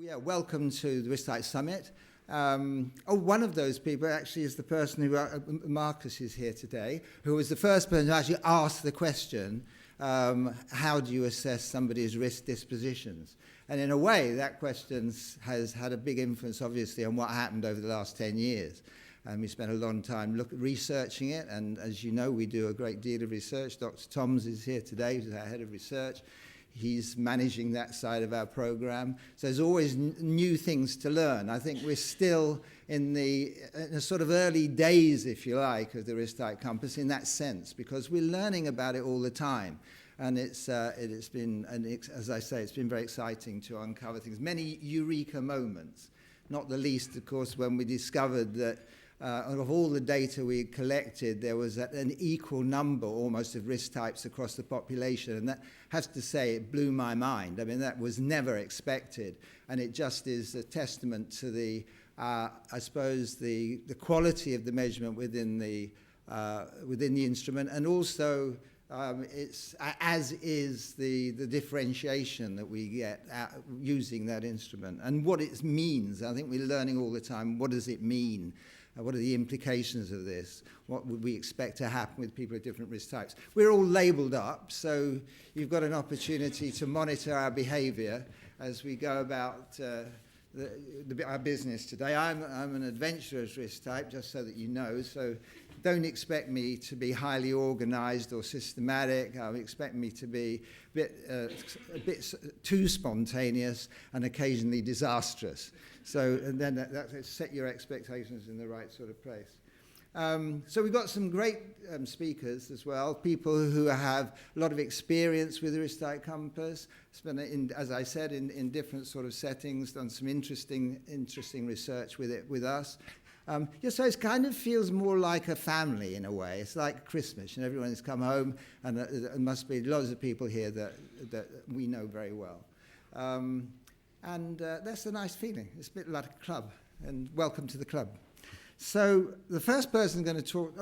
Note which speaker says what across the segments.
Speaker 1: Yeah, welcome to the Risk Type Summit. One of those people actually is the person who, Marcus is here today, who was the first person who actually asked the question, how do you assess somebody's risk dispositions? And in a way, that question has had a big influence, obviously, on what happened over the last 10 years. We spent a long time researching it, and as you know, we do a great deal of research. Dr. Toms is here today, who's our head of research. He's managing that side of our program. So there's always new things to learn. I think we're still in the sort of early days, if you like, of the risk type compass in that sense, because we're learning about it all the time. And as I say, it's been very exciting to uncover things. Many eureka moments, not the least, of course, when we discovered that of all the data we had collected, there was an equal number almost of risk types across the population. And that, has to say, it blew my mind. I mean, that was never expected. And it just is a testament to the, I suppose, the quality of the measurement within the instrument. And also, it's, as is the differentiation that we get using that instrument. And what it means. I think we're learning all the time, what does it mean? What are the implications of this? What would we expect to happen with people of different risk types? We're all labelled up, so you've got an opportunity to monitor our behaviour as we go about our business today. I'm an adventurous risk type, just so that you know, so don't expect me to be highly organised or systematic. Expect me to be a bit too spontaneous and occasionally disastrous. So and then that set your expectations in the right sort of place. So we've got some great speakers as well, people who have a lot of experience with the risk type compass, as I said, in different sort of settings, done some interesting research with it with us. So it kind of feels more like a family in a way. It's like Christmas, and everyone's come home, and there must be lots of people here that we know very well. And that's a nice feeling. It's a bit like a club, and welcome to the club. So the first person going to talk,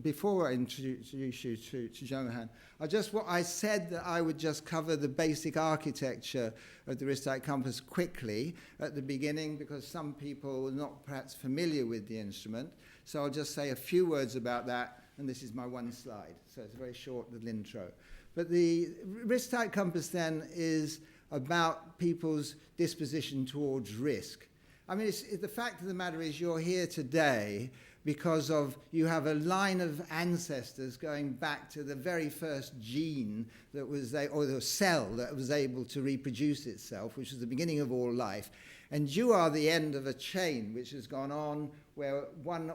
Speaker 1: before I introduce you to Johann, I said that I would just cover the basic architecture of the risk type compass quickly at the beginning, because some people are not perhaps familiar with the instrument. So I'll just say a few words about that, and this is my one slide. So it's a very short little intro. But the risk type compass then is about people's disposition towards risk. I mean, the fact of the matter is you're here today because you have a line of ancestors going back to the very first gene that was, or the cell that was able to reproduce itself, which was the beginning of all life. And you are the end of a chain which has gone on where one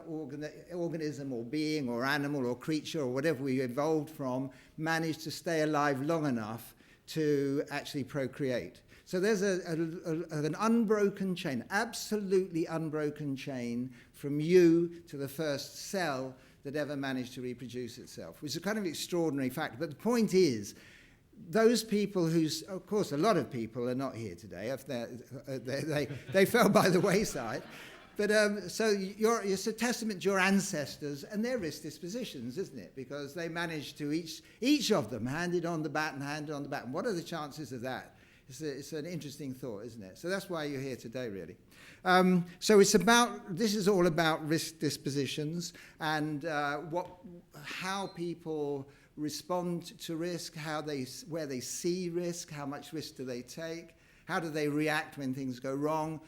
Speaker 1: organism or being or animal or creature or whatever we evolved from managed to stay alive long enough to actually procreate. So there's an unbroken chain, absolutely unbroken chain from you to the first cell that ever managed to reproduce itself, which is a kind of extraordinary fact. But the point is, those people of course, a lot of people are not here today. They fell by the wayside. But so it's a testament to your ancestors and their risk dispositions, isn't it? Because they managed to, each of them handed on the baton. And what are the chances of that? It's an interesting thought, isn't it? So that's why you're here today, really. So this is all about risk dispositions and how people respond to risk, where they see risk, how much risk do they take, how do they react when things go wrong,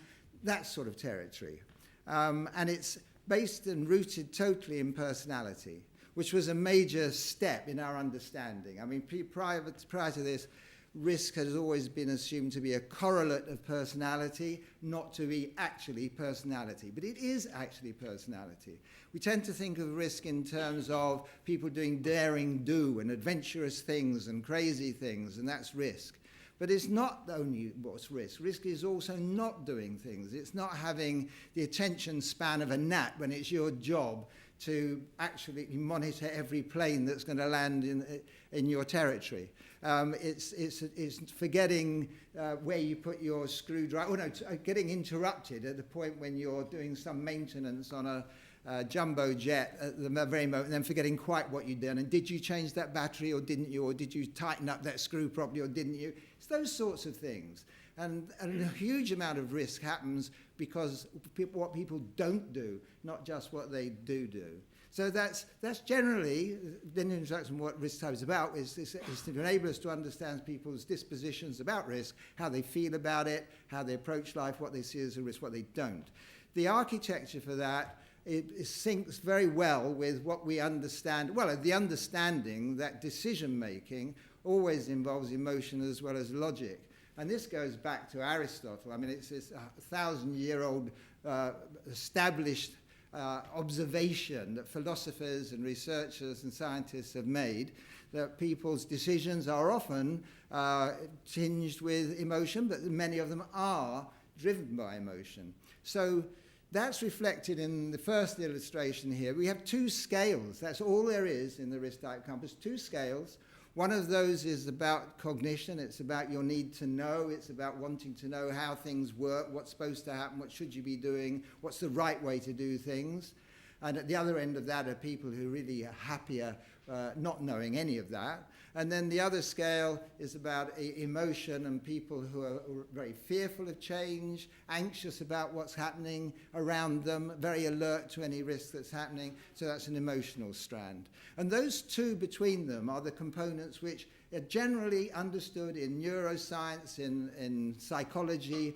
Speaker 1: that sort of territory. And it's based and rooted totally in personality, which was a major step in our understanding. I mean, prior to this, risk has always been assumed to be a correlate of personality, not to be actually personality. But it is actually personality. We tend to think of risk in terms of people doing daring do and adventurous things and crazy things, and that's risk. But it's not only what's risk. Risk is also not doing things. It's not having the attention span of a gnat when it's your job to actually monitor every plane that's going to land in your territory. It's forgetting where you put your screwdriver, getting interrupted at the point when you're doing some maintenance on a jumbo jet at the very moment, and then forgetting quite what you'd done. And did you change that battery or didn't you? Or did you tighten up that screw properly or didn't you? It's those sorts of things. And a huge amount of risk happens because what people don't do, not just what they do. So that's generally, then in introduction, what risk type is about, is to enable us to understand people's dispositions about risk, how they feel about it, how they approach life, what they see as a risk, what they don't. The architecture for that, it syncs very well with what we understand, well, the understanding that decision-making always involves emotion as well as logic. And this goes back to Aristotle. I mean, it's this 1,000-year-old established observation that philosophers and researchers and scientists have made, that people's decisions are often tinged with emotion, but many of them are driven by emotion. So that's reflected in the first illustration here. We have two scales. That's all there is in the risk type compass, two scales. One of those is about cognition. It's about your need to know. It's about wanting to know how things work, what's supposed to happen, what should you be doing, what's the right way to do things. And at the other end of that are people who really are happier not knowing any of that. And then the other scale is about emotion and people who are very fearful of change, anxious about what's happening around them, very alert to any risk that's happening. So that's an emotional strand. And those two between them are the components which are generally understood in neuroscience, in psychology,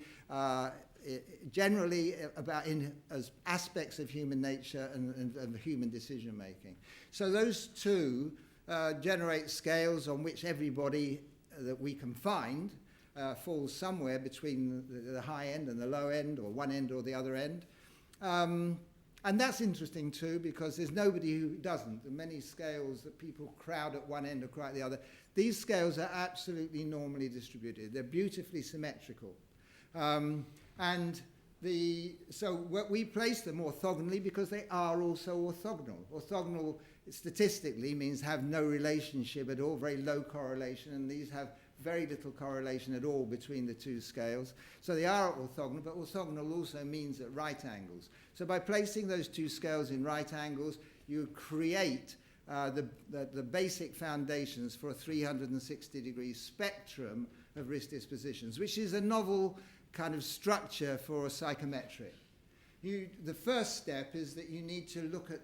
Speaker 1: generally about as aspects of human nature and human decision making. So those two generate scales on which everybody that we can find falls somewhere between the high end and the low end, or one end or the other end. And that's interesting too, because there's nobody who doesn't. There are many scales that people crowd at one end or crowd at the other. These scales are absolutely normally distributed. They're beautifully symmetrical. So we place them orthogonally because they are also orthogonal. Orthogonal statistically means have no relationship at all, very low correlation, and these have very little correlation at all between the two scales. So they are orthogonal, but orthogonal also means at right angles. So by placing those two scales in right angles, you create the basic foundations for a 360-degree spectrum of risk dispositions, which is a novel kind of structure for a psychometric. The first step is that you need to look at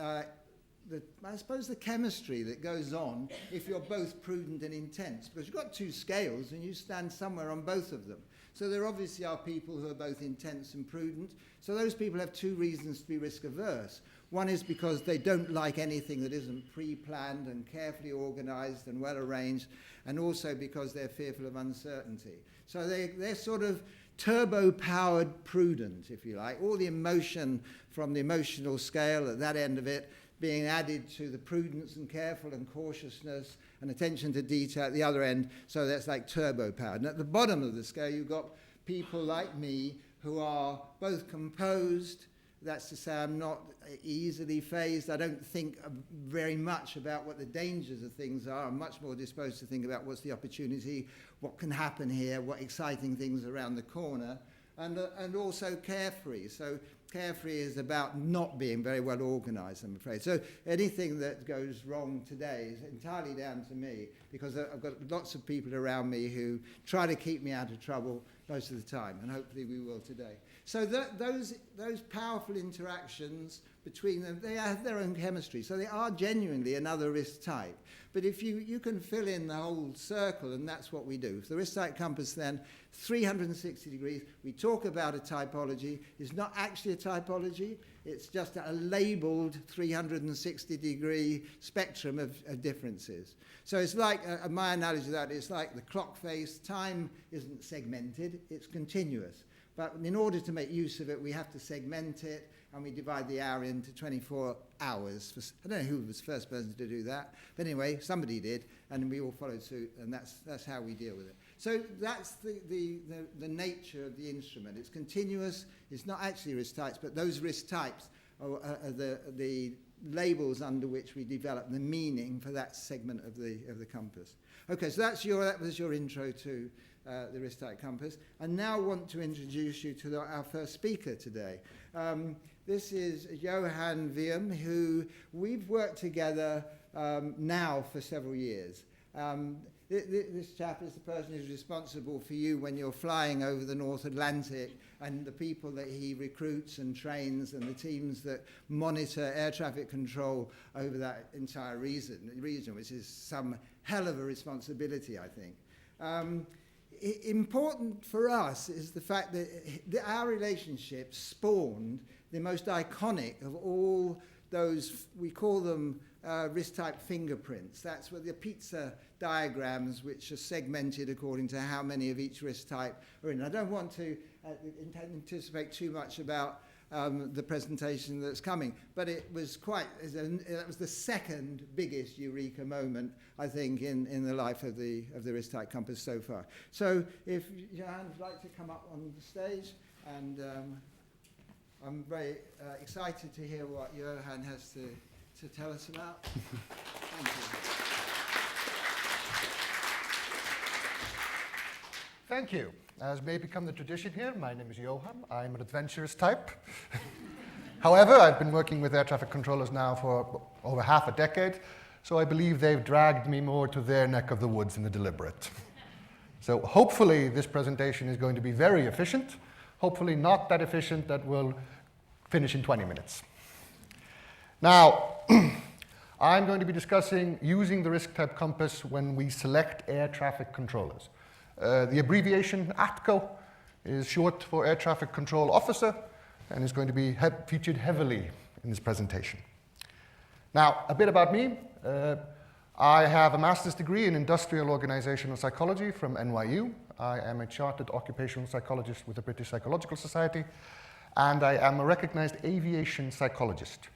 Speaker 1: I suppose the chemistry that goes on if you're both prudent and intense, because you've got two scales and you stand somewhere on both of them. So there obviously are people who are both intense and prudent. So those people have two reasons to be risk averse. One is because they don't like anything that isn't pre-planned and carefully organized and well arranged, and also because they're fearful of uncertainty. So they're sort of turbo-powered prudent, if you like. All the emotion from the emotional scale at that end of it being added to the prudence and careful and cautiousness and attention to detail at the other end. So that's like turbo-powered. And at the bottom of the scale, you've got people like me who are both composed. That's to say, I'm not easily fazed. I don't think very much about what the dangers of things are. I'm much more disposed to think about what's the opportunity, what can happen here, what exciting things are around the corner, and also carefree. So carefree is about not being very well organized, I'm afraid. So anything that goes wrong today is entirely down to me, because I've got lots of people around me who try to keep me out of trouble most of the time, and hopefully we will today. So those powerful interactions between them, they have their own chemistry. So they are genuinely another risk type. But if you can fill in the whole circle, and that's what we do. So the risk type compass then, 360 degrees, we talk about a typology. It's not actually a typology. It's just a labeled 360-degree spectrum of differences. So it's like, my analogy of that, it's like the clock face. Time isn't segmented, it's continuous. But in order to make use of it, we have to segment it, and we divide the hour into 24 hours. I don't know who was the first person to do that, but anyway, somebody did, and we all followed suit, and that's how we deal with it. So that's the nature of the instrument. It's continuous. It's not actually risk types, but those risk types are the labels under which we develop the meaning for that segment of the compass. Okay, so that was your intro to the risk type compass. I now want to introduce you to our first speaker today. This is Johann Wium, who we've worked together now for several years. this chap is the person who's responsible for you when you're flying over the North Atlantic, and the people that he recruits and trains, and the teams that monitor air traffic control over that entire region, which is some hell of a responsibility, I think. Important for us is the fact that our relationship spawned the most iconic of all those, we call them risk type fingerprints. That's what the pizza diagrams, which are segmented according to how many of each risk type are in. I don't want to anticipate too much about the presentation that's coming, but it was that was the second biggest eureka moment, I think, in the life of the risk type compass so far. So if Johann would like to come up on the stage, and I'm very excited to hear what Johann has to tell us about. Thank you.
Speaker 2: Thank you. As may become the tradition here, my name is Johann. I'm an adventurous type. However, I've been working with air traffic controllers now for over half a decade, so I believe they've dragged me more to their neck of the woods in the deliberate. So hopefully this presentation is going to be very efficient, hopefully not that efficient that we'll finish in 20 minutes. Now, I'm going to be discussing using the risk type compass when we select air traffic controllers. The abbreviation ATCO is short for Air Traffic Control Officer, and is going to be featured heavily in this presentation. Now, a bit about me. I have a master's degree in industrial organizational psychology from NYU. I am a chartered occupational psychologist with the British Psychological Society, and I am a recognized aviation psychologist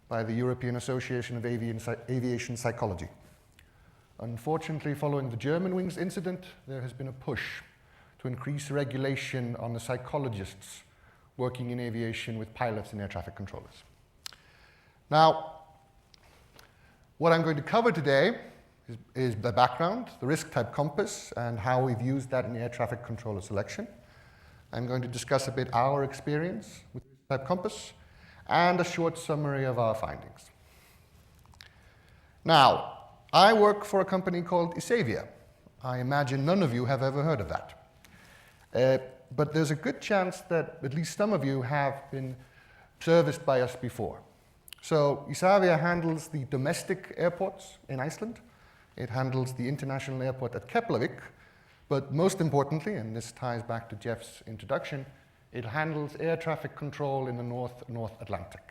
Speaker 2: by the European Association of Aviation Psychology. Unfortunately, following the Germanwings incident, there has been a push to increase regulation on the psychologists working in aviation with pilots and air traffic controllers. Now, what I'm going to cover today is the background, the risk type compass, and how we've used that in air traffic controller selection. I'm going to discuss a bit our experience with the risk type compass and a short summary of our findings. Now, I work for a company called Isavia. I imagine none of you have ever heard of that. But there's a good chance that at least some of you have been serviced by us before. So Isavia handles the domestic airports in Iceland. It handles the international airport at Keflavik. But most importantly, and this ties back to Jeff's introduction, it handles air traffic control in the North Atlantic.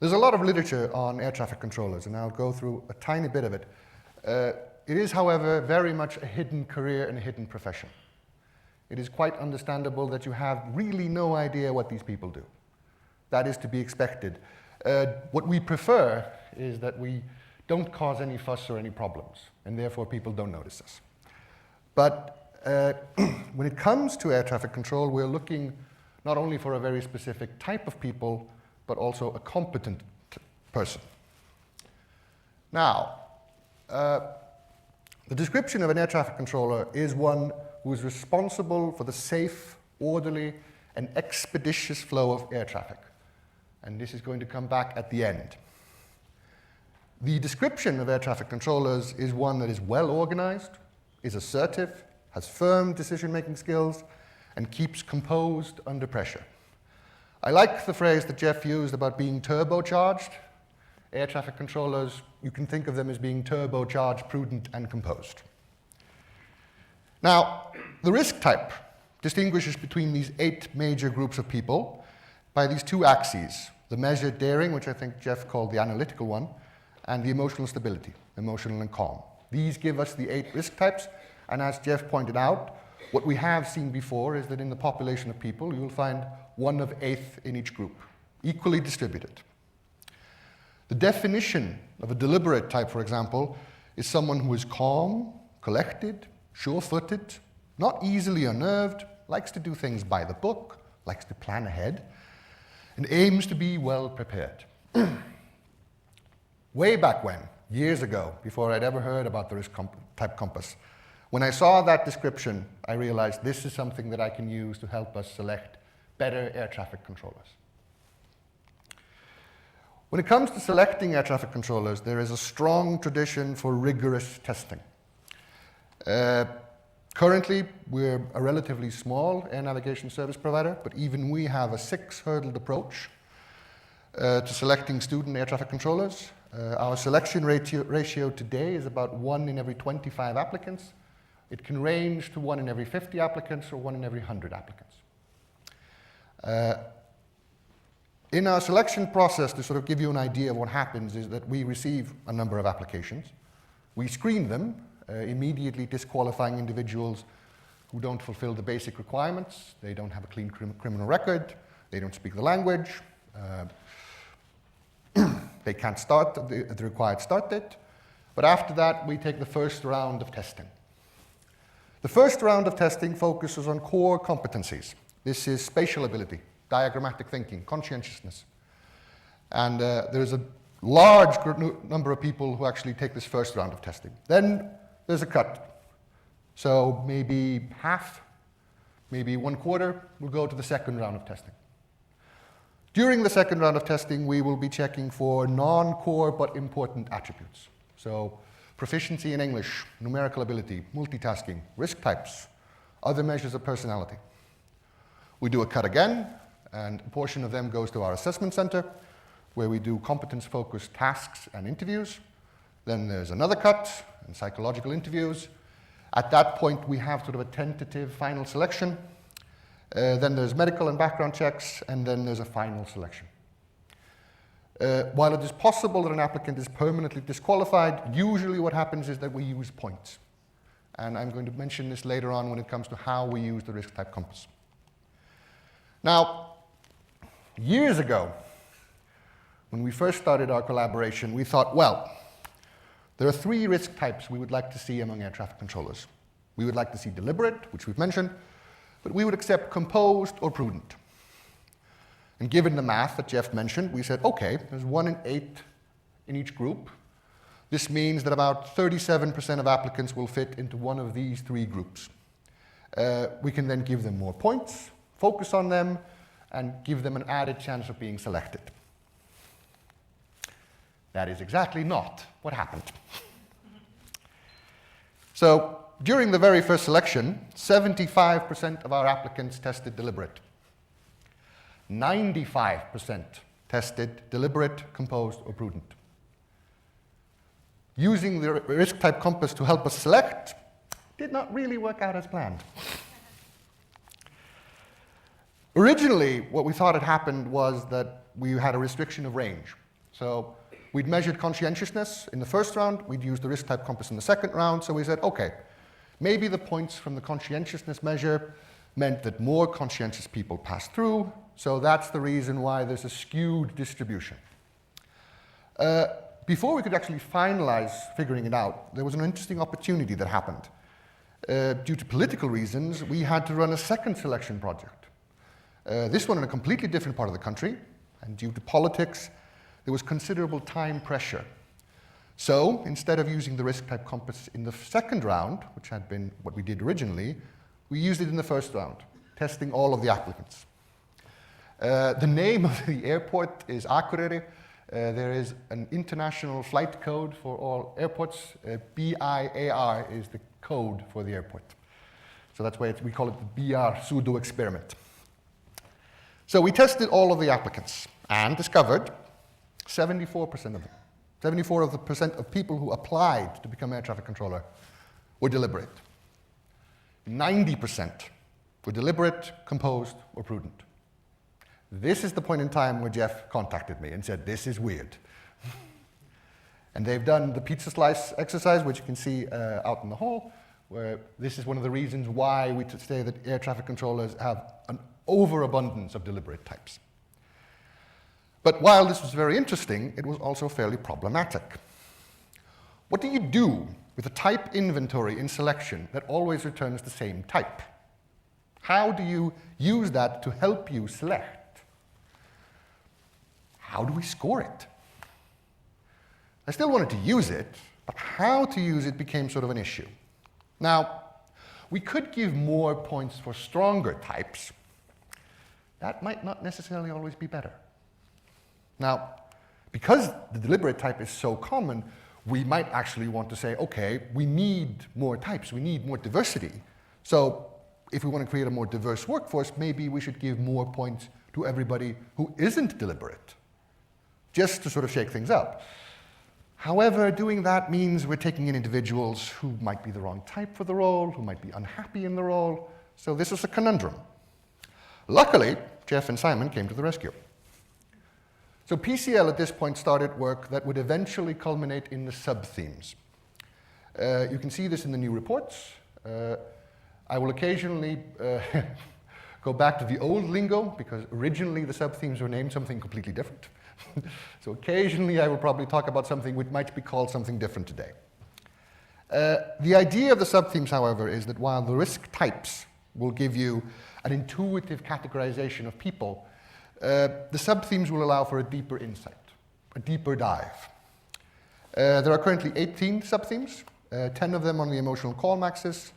Speaker 2: There's a lot of literature on air traffic controllers, and I'll go through a tiny bit of it. It is, however, very much a hidden career and a hidden profession. It is quite understandable that you have really no idea what these people do. That is to be expected. What we prefer is that we don't cause any fuss or any problems, and therefore people don't notice us. But when it comes to air traffic control, we're looking not only for a very specific type of people, but also a competent person. Now, the description of an air traffic controller is one who is responsible for the safe, orderly, and expeditious flow of air traffic. And this is going to come back at the end. The description of air traffic controllers is one that is well organized, is assertive, has firm decision-making skills, and keeps composed under pressure. I like the phrase that Jeff used about being turbocharged. Air traffic controllers, you can think of them as being turbocharged, prudent, and composed. Now, the risk type distinguishes between these 8 major groups of people by these 2 axes, the measured daring, which I think Jeff called the analytical one, and the emotional stability, emotional and calm. These give us the 8 risk types, and as Jeff pointed out, what we have seen before is that in the population of people, you will find 1 of 8 in each group, equally distributed. The definition of a deliberate type, for example, is someone who is calm, collected, sure-footed, not easily unnerved, likes to do things by the book, likes to plan ahead, and aims to be well prepared. Way back when, years ago, before I'd ever heard about the risk type compass, when I saw that description, I realized this is something that I can use to help us select better air traffic controllers. When it comes to selecting air traffic controllers, there is a strong tradition for rigorous testing. Currently, we're a relatively small air navigation service provider, but even we have a 6-hurdled approach to selecting student air traffic controllers. Our selection ratio today is about 1 in every 25 applicants. It can range to 1 in every 50 applicants or 1 in every 100 applicants. In our selection process, to sort of give you an idea of what happens, is that we receive a number of applications. We screen them, immediately disqualifying individuals who don't fulfill the basic requirements. They don't have a clean criminal record. They don't speak the language. They can't start at the required start date. But after that, we take the first round of testing. The first round of testing focuses on core competencies. This is spatial ability, diagrammatic thinking, conscientiousness. And there's a large number of people who actually take this first round of testing. Then there's a cut. So maybe half, maybe 1/4 will go to the second round of testing. During the second round of testing, we will be checking for non-core but important attributes. So proficiency in English, numerical ability, multitasking, risk types, other measures of personality. We do a cut again, and a portion of them goes to our assessment center, where we do competence-focused tasks and interviews. Then there's another cut and psychological interviews. At that point, we have sort of a tentative final selection. Then there's medical and background checks, and then there's a final selection. While it is possible that an applicant is permanently disqualified, usually what happens is that we use points. And I'm going to mention this later on when it comes to how we use the risk type compass. Now, years ago, when we first started our collaboration, we thought, well, there are 3 risk types we would like to see among air traffic controllers. We would like to see deliberate, which we've mentioned, but we would accept composed or prudent. And given the math that Jeff mentioned, we said, okay, there's 1 in 8 in each group. This means that about 37% of applicants will fit into one of these 3 groups. We can then give them more points, focus on them, and give them an added chance of being selected. That is exactly not what happened. So, during the very first selection, 75% of our applicants tested deliberate. 95% tested deliberate, composed, or prudent. Using the risk type compass to help us select did not really work out as planned. Originally, what we thought had happened was that we had a restriction of range. So we'd measured conscientiousness in the first round, we'd used the risk type compass in the second round, so we said, okay, maybe the points from the conscientiousness measure meant that more conscientious people passed through, so that's the reason why there's a skewed distribution. Before we could actually finalize figuring it out, there was an interesting opportunity that happened. Due to political reasons, we had to run a second selection project. This one in a completely different part of the country, and due to politics, there was considerable time pressure. So, instead of using the risk type compass in the second round, which had been what we did originally, we used it in the first round, testing all of the applicants. The name of the airport is Akureyri. There is an international flight code for all airports. BIAR is the code for the airport. So that's why we call it the BR pseudo experiment. So we tested all of the applicants and discovered 74% of them. 74% of people who applied to become air traffic controller were deliberate. 90% were deliberate, composed, or prudent. This is the point in time where Jeff contacted me and said, this is weird. And they've done the pizza slice exercise, which you can see out in the hall, where this is one of the reasons why we say that air traffic controllers have an overabundance of deliberate types. But while this was very interesting, it was also fairly problematic. What do you do with a type inventory in selection that always returns the same type? How do you use that to help you select? How do we score it? I still wanted to use it, but how to use it became sort of an issue. Now, we could give more points for stronger types. That might not necessarily always be better. Now, because the deliberate type is so common, we might actually want to say, okay, we need more types, we need more diversity. So if we want to create a more diverse workforce, maybe we should give more points to everybody who isn't deliberate, just to sort of shake things up. However, doing that means we're taking in individuals who might be the wrong type for the role, who might be unhappy in the role. So this is a conundrum. Luckily, Jeff and Simon came to the rescue. So PCL at this point started work that would eventually culminate in the sub-themes. You can see this in the new reports. I will occasionally go back to the old lingo, because originally the sub-themes were named something completely different. So occasionally I will probably talk about something which might be called something different today. The idea of the sub-themes, however, is that while the risk types will give you an intuitive categorization of people, the sub-themes will allow for a deeper insight, a deeper dive. There are currently 18 sub-themes, 10 of them on the emotional calm axis,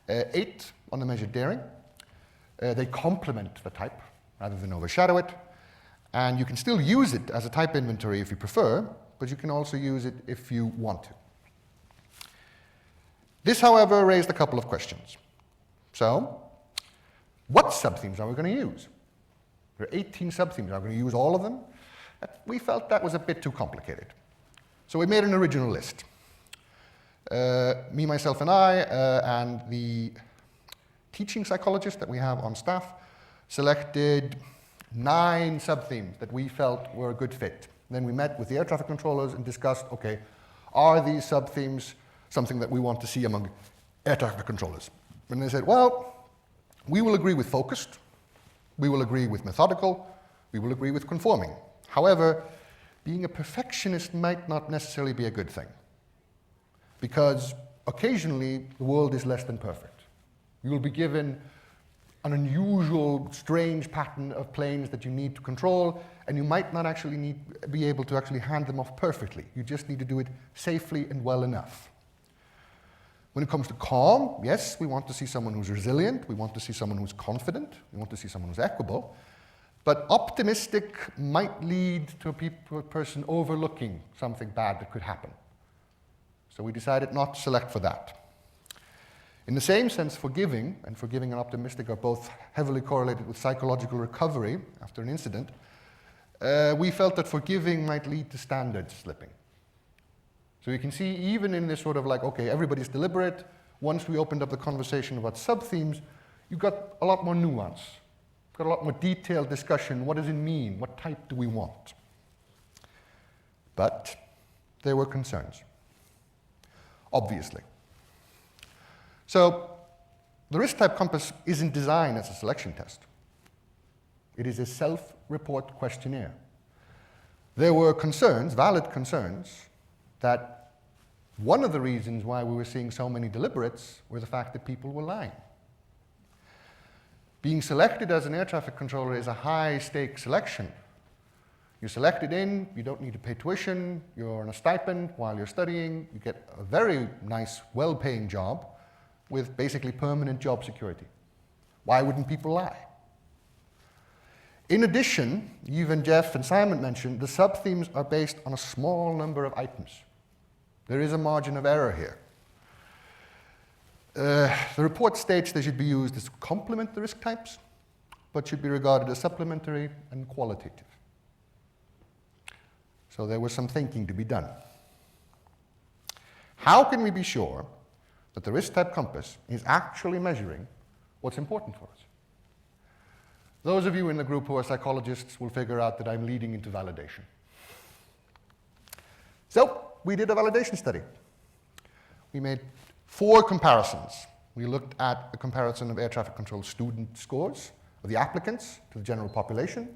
Speaker 2: 8 on the measured daring. They complement the type rather than overshadow it. And you can still use it as a type inventory if you prefer, but you can also use it if you want to. This, however, raised a couple of questions. So, what sub-themes are we going to use? There are 18 sub-themes. Are we going to use all of them? We felt that was a bit too complicated. So we made an original list. Me, myself, and I, and the teaching psychologist that we have on staff selected 9 sub-themes that we felt were a good fit. Then we met with the air traffic controllers and discussed, okay, are these sub-themes something that we want to see among air traffic controllers? And they said, well, we will agree with focused, we will agree with methodical, we will agree with conforming. However, being a perfectionist might not necessarily be a good thing, because occasionally the world is less than perfect. You will be given an unusual, strange pattern of planes that you need to control, and you might not actually be able to actually hand them off perfectly. You just need to do it safely and well enough. When it comes to calm, yes, we want to see someone who's resilient, we want to see someone who's confident, we want to see someone who's equable, but optimistic might lead to a person overlooking something bad that could happen. So we decided not to select for that. In the same sense, forgiving and optimistic are both heavily correlated with psychological recovery after an incident. We felt that forgiving might lead to standards slipping. So you can see, even in this sort of like, okay, everybody's deliberate, once we opened up the conversation about sub-themes, you got a lot more nuance, got a lot more detailed discussion. What does it mean? What type do we want? But there were concerns, obviously. So the risk type compass isn't designed as a selection test. It is a self-report questionnaire. There were concerns, valid concerns, that one of the reasons why we were seeing so many deliberates were the fact that people were lying. Being selected as an air traffic controller is a high-stake selection. You're selected in, you don't need to pay tuition, you're on a stipend while you're studying, you get a very nice, well-paying job with basically permanent job security. Why wouldn't people lie? In addition, even Jeff and Simon mentioned, the sub-themes are based on a small number of items. There is a margin of error here. The report states they should be used to complement the risk types, but should be regarded as supplementary and qualitative. So there was some thinking to be done. How can we be sure that the risk type compass is actually measuring what's important for us? Those of you in the group who are psychologists will figure out that I'm leading into validation. So we did a validation study. We made 4 comparisons. We looked at a comparison of air traffic control student scores of the applicants to the general population.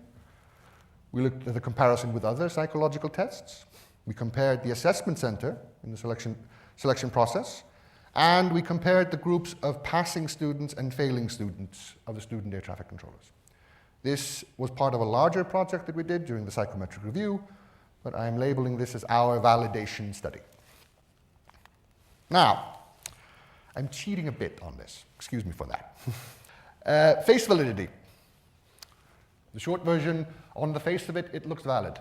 Speaker 2: We looked at the comparison with other psychological tests. We compared the assessment center in the selection process, and we compared the groups of passing students and failing students of the student air traffic controllers. This was part of a larger project that we did during the psychometric review, but I'm labeling this as our validation study. Now, I'm cheating a bit on this. Excuse me for that. Face validity. The short version, on the face of it, it looks valid.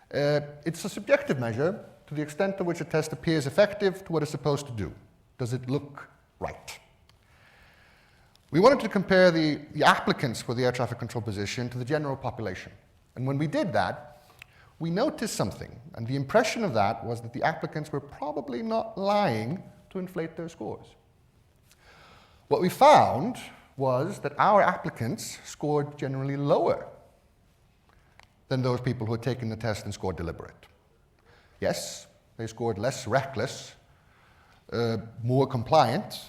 Speaker 2: It's a subjective measure to the extent to which a test appears effective to what it's supposed to do. Does it look right? We wanted to compare the applicants for the air traffic control position to the general population. And when we did that, we noticed something. And the impression of that was that the applicants were probably not lying to inflate their scores. What we found was that our applicants scored generally lower than those people who had taken the test and scored deliberate. Yes, they scored less reckless, more compliant,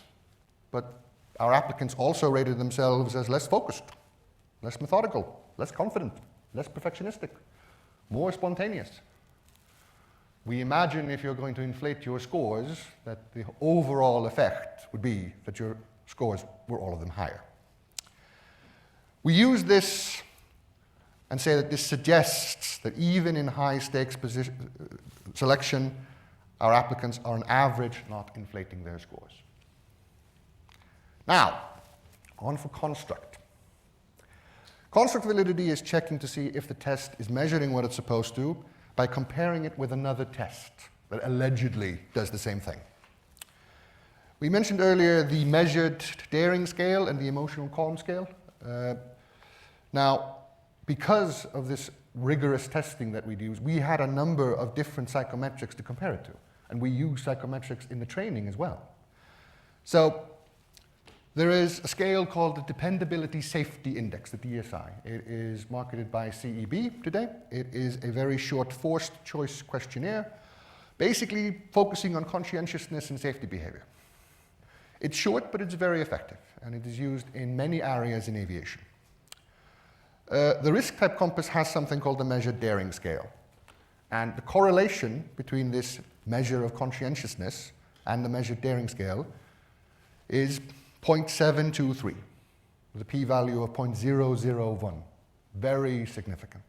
Speaker 2: but our applicants also rated themselves as less focused, less methodical, less confident, less perfectionistic, more spontaneous. We imagine if you're going to inflate your scores that the overall effect would be that your scores were all of them higher. We use this and say that this suggests that even in high-stakes selection, our applicants are on average not inflating their scores. Now, on for construct. Construct validity is checking to see if the test is measuring what it's supposed to by comparing it with another test that allegedly does the same thing. We mentioned earlier the measured daring scale and the emotional calm scale. Now, because of this rigorous testing that we use, we had a number of different psychometrics to compare it to, and we use psychometrics in the training as well. So there is a scale called the Dependability Safety Index, the DSI. It is marketed by CEB today. It is a very short forced choice questionnaire, basically focusing on conscientiousness and safety behavior. It's short, but it's very effective, and it is used in many areas in aviation. The risk type compass has something called the measured daring scale. And the correlation between this measure of conscientiousness and the measured daring scale is 0.723, with a p-value of 0.001. Very significant.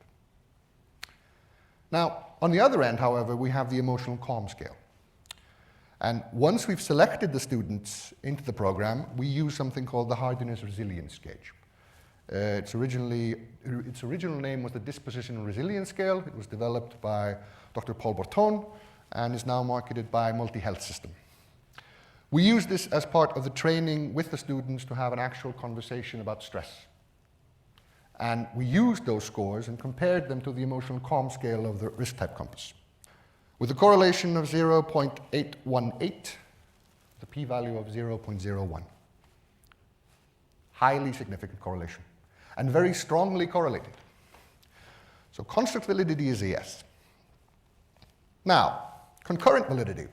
Speaker 2: Now, on the other end, however, we have the emotional calm scale. And once we've selected the students into the program, we use something called the Hardiness Resilience Gauge. Its original name was the Dispositional Resilience Scale. It was developed by Dr. Paul Borton and is now marketed by Multi-Health System. We use this as part of the training with the students to have an actual conversation about stress. And we used those scores and compared them to the emotional calm scale of the risk type compass. With a correlation of 0.818, the p-value of 0.01. Highly significant correlation, and very strongly correlated. So construct validity is a yes. Now, concurrent validity.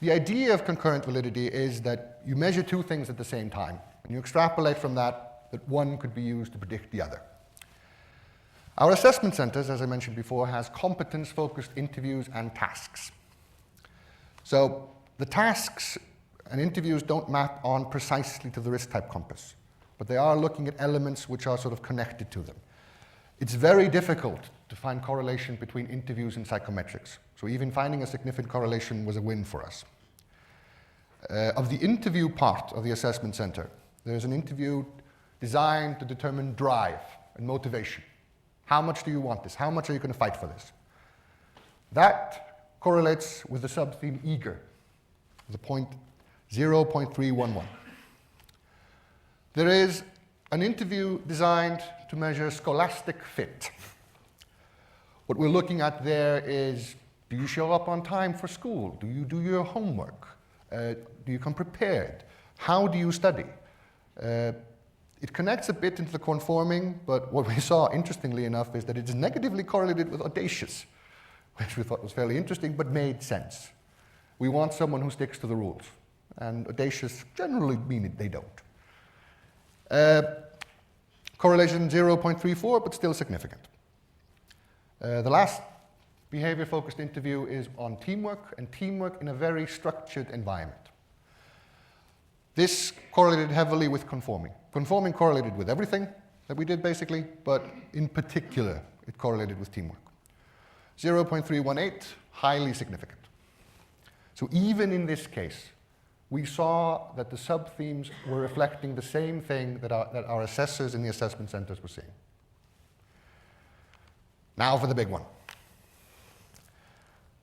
Speaker 2: The idea of concurrent validity is that you measure two things at the same time, and you extrapolate from that one could be used to predict the other. Our assessment centers, as I mentioned before, has competence-focused interviews and tasks. So the tasks and interviews don't map on precisely to the risk type compass, but they are looking at elements which are sort of connected to them. It's very difficult to find correlation between interviews and psychometrics, so even finding a significant correlation was a win for us. Of the interview part of the assessment center, there's an interview designed to determine drive and motivation. How much do you want this? How much are you going to fight for this? That correlates with the sub-theme eager, the point 0.311. There is an interview designed to measure scholastic fit. What we're looking at there is, do you show up on time for school? Do you do your homework? Do you come prepared? How do you study? It connects a bit into the conforming, but what we saw, interestingly enough, is that it is negatively correlated with audacious, which we thought was fairly interesting, but made sense. We want someone who sticks to the rules, and audacious generally mean they don't. Correlation 0.34, but still significant. The last behavior-focused interview is on teamwork, and teamwork in a very structured environment. This correlated heavily with conforming. Conforming correlated with everything that we did, basically, but in particular, it correlated with teamwork. 0.318, highly significant. So even in this case, we saw that the sub-themes were reflecting the same thing that our assessors in the assessment centers were seeing. Now for the big one.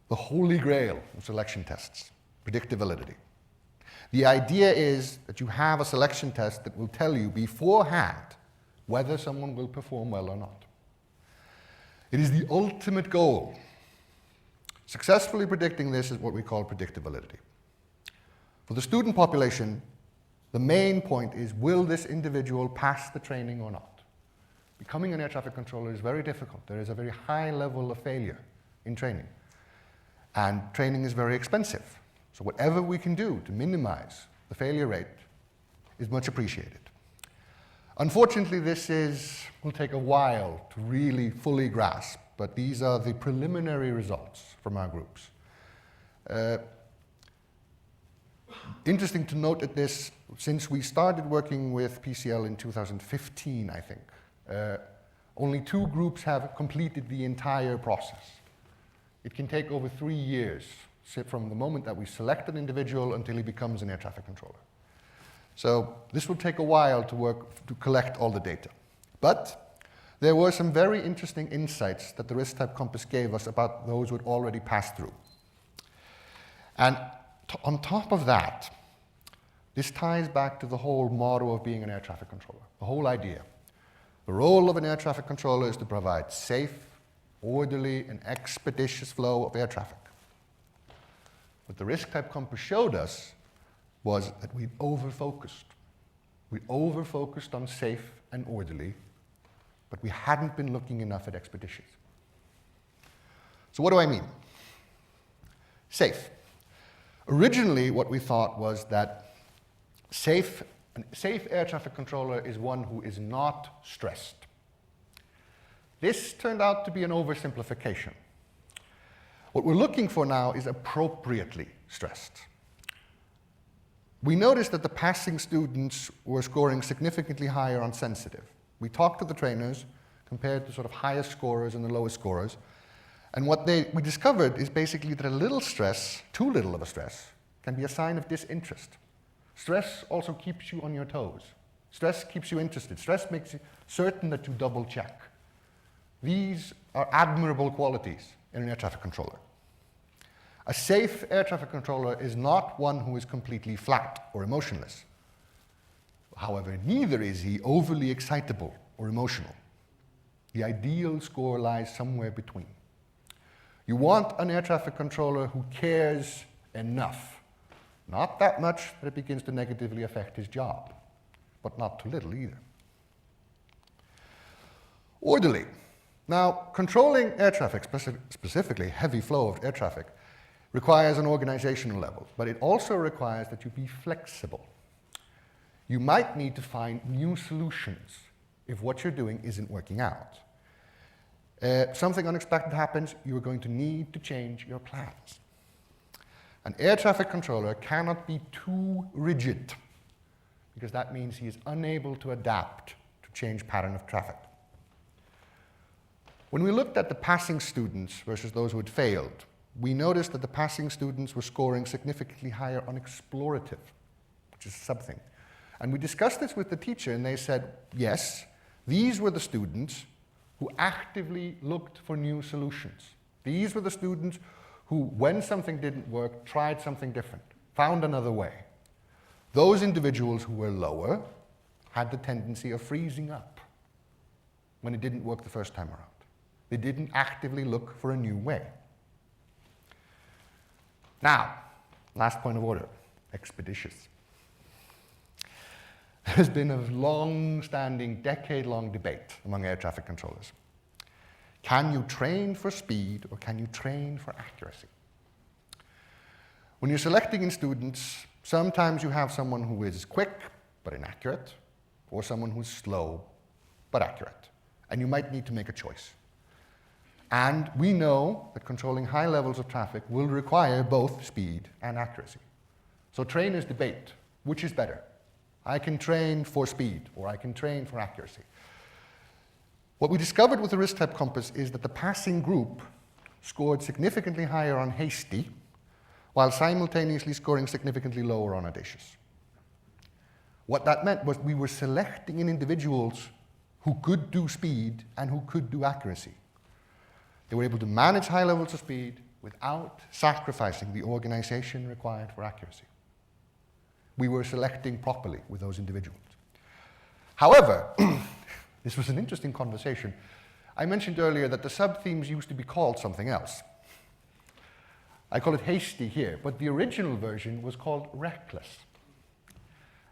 Speaker 2: the holy grail of selection tests, predictability. The idea is that you have a selection test that will tell you beforehand whether someone will perform well or not. It is the ultimate goal. Successfully predicting this is what we call predictability. For the student population, the main point is, will this individual pass the training or not? Becoming an air traffic controller is very difficult. There is a very high level of failure in training. And training is very expensive. So whatever we can do to minimize the failure rate is much appreciated. Unfortunately, this will take a while to really fully grasp, but these are the preliminary results from our groups. Interesting to note at this, since we started working with PCL in 2015, I think, only 2 groups have completed the entire process. It can take over 3 years from the moment that we select an individual until he becomes an air traffic controller. So this will take a while to collect all the data. But there were some very interesting insights that the risk type compass gave us about those who had already passed through. And on top of that, this ties back to the whole motto of being an air traffic controller, the whole idea. The role of an air traffic controller is to provide safe, orderly, and expeditious flow of air traffic. What the risk type compass showed us was that we over-focused. We over-focused on safe and orderly, but we hadn't been looking enough at expeditious. So what do I mean? Safe. Originally, what we thought was that an safe air traffic controller is one who is not stressed. This turned out to be an oversimplification. What we're looking for now is appropriately stressed. We noticed that the passing students were scoring significantly higher on sensitive. We talked to the trainers, compared to sort of highest scorers and the lowest scorers, and what we discovered is basically that a little stress, too little of a stress, can be a sign of disinterest. Stress also keeps you on your toes. Stress keeps you interested. Stress makes you certain that you double check. These are admirable qualities in an air traffic controller. A safe air traffic controller is not one who is completely flat or emotionless. However, neither is he overly excitable or emotional. The ideal score lies somewhere between. You want an air traffic controller who cares enough, not that much that it begins to negatively affect his job, but not too little either. Orderly. Now, controlling air traffic, specifically heavy flow of air traffic, requires an organizational level, but it also requires that you be flexible. You might need to find new solutions if what you're doing isn't working out. Something unexpected happens, you are going to need to change your plans. An air traffic controller cannot be too rigid, because that means he is unable to adapt to change pattern of traffic. When we looked at the passing students versus those who had failed, we noticed that the passing students were scoring significantly higher on explorative, which is something. And we discussed this with the teacher, and they said, yes, these were the students who actively looked for new solutions. These were the students who, when something didn't work, tried something different, found another way. Those individuals who were lower had the tendency of freezing up when it didn't work the first time around. They didn't actively look for a new way. Now, last point of order, expeditious. There's been a long-standing, decade-long debate among air traffic controllers. Can you train for speed or can you train for accuracy? When you're selecting in students, sometimes you have someone who is quick but inaccurate, or someone who's slow but accurate, and you might need to make a choice. And we know that controlling high levels of traffic will require both speed and accuracy. So trainers debate, which is better? I can train for speed, or I can train for accuracy. What we discovered with the risk type compass is that the passing group scored significantly higher on hasty, while simultaneously scoring significantly lower on audacious. What that meant was we were selecting in individuals who could do speed and who could do accuracy. They were able to manage high levels of speed without sacrificing the organization required for accuracy. We were selecting properly with those individuals. However, this was an interesting conversation. I mentioned earlier that the sub-themes used to be called something else. I call it hasty here, but the original version was called reckless.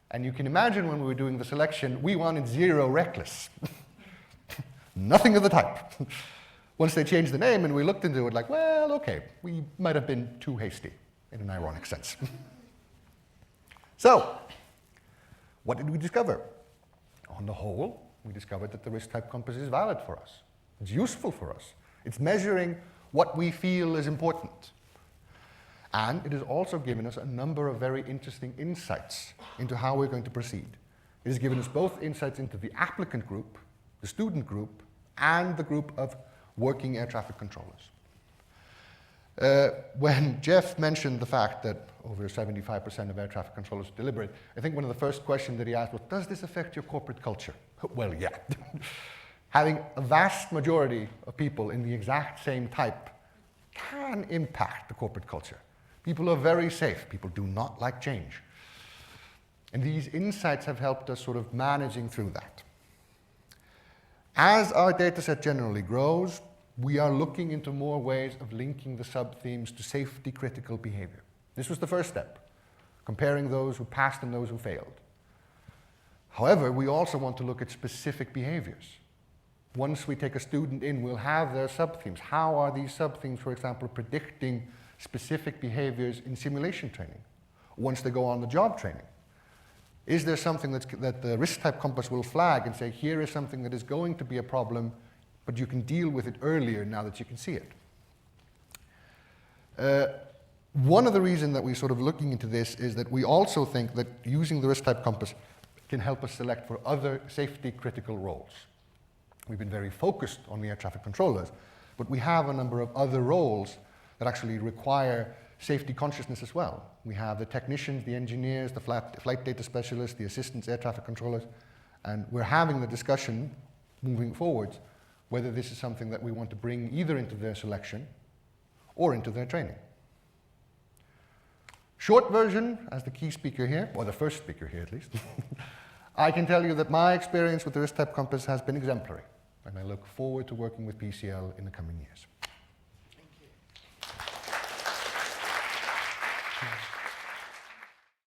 Speaker 2: And you can imagine when we were doing the selection, we wanted 0 reckless. Nothing of the type. Once they changed the name and we looked into it like, well, okay, we might have been too hasty in an ironic sense. So, what did we discover? On the whole, we discovered that the risk type compass is valid for us. It's useful for us. It's measuring what we feel is important. And it has also given us a number of very interesting insights into how we're going to proceed. It has given us both insights into the applicant group, the student group, and the group of working air traffic controllers. When Jeff mentioned the fact that over 75% of air traffic controllers deliberate, I think one of the first questions that he asked was, does this affect your corporate culture? Well, yeah. Having a vast majority of people in the exact same type can impact the corporate culture. People are very safe. People do not like change. And these insights have helped us sort of managing through that. As our data set generally grows, we are looking into more ways of linking the sub-themes to safety-critical behavior. This was the first step, comparing those who passed and those who failed. However, we also want to look at specific behaviors. Once we take a student in, we'll have their sub-themes. How are these sub-themes, for example, predicting specific behaviors in simulation training, once they go on the job training? Is there something that the risk type compass will flag and say, here is something that is going to be a problem, but you can deal with it earlier now that you can see it? One of the reasons that we're sort of looking into this is that we also think that using the risk type compass can help us select for other safety critical roles. We've been very focused on the air traffic controllers, but we have a number of other roles that actually require safety consciousness as well. We have the technicians, the engineers, the flight data specialists, the assistants, air traffic controllers, and we're having the discussion moving forwards whether this is something that we want to bring either into their selection or into their training. Short version, as the key speaker here, or the first speaker here at least, I can tell you that my experience with the risk type compass has been exemplary, and I look forward to working with PCL in the coming years.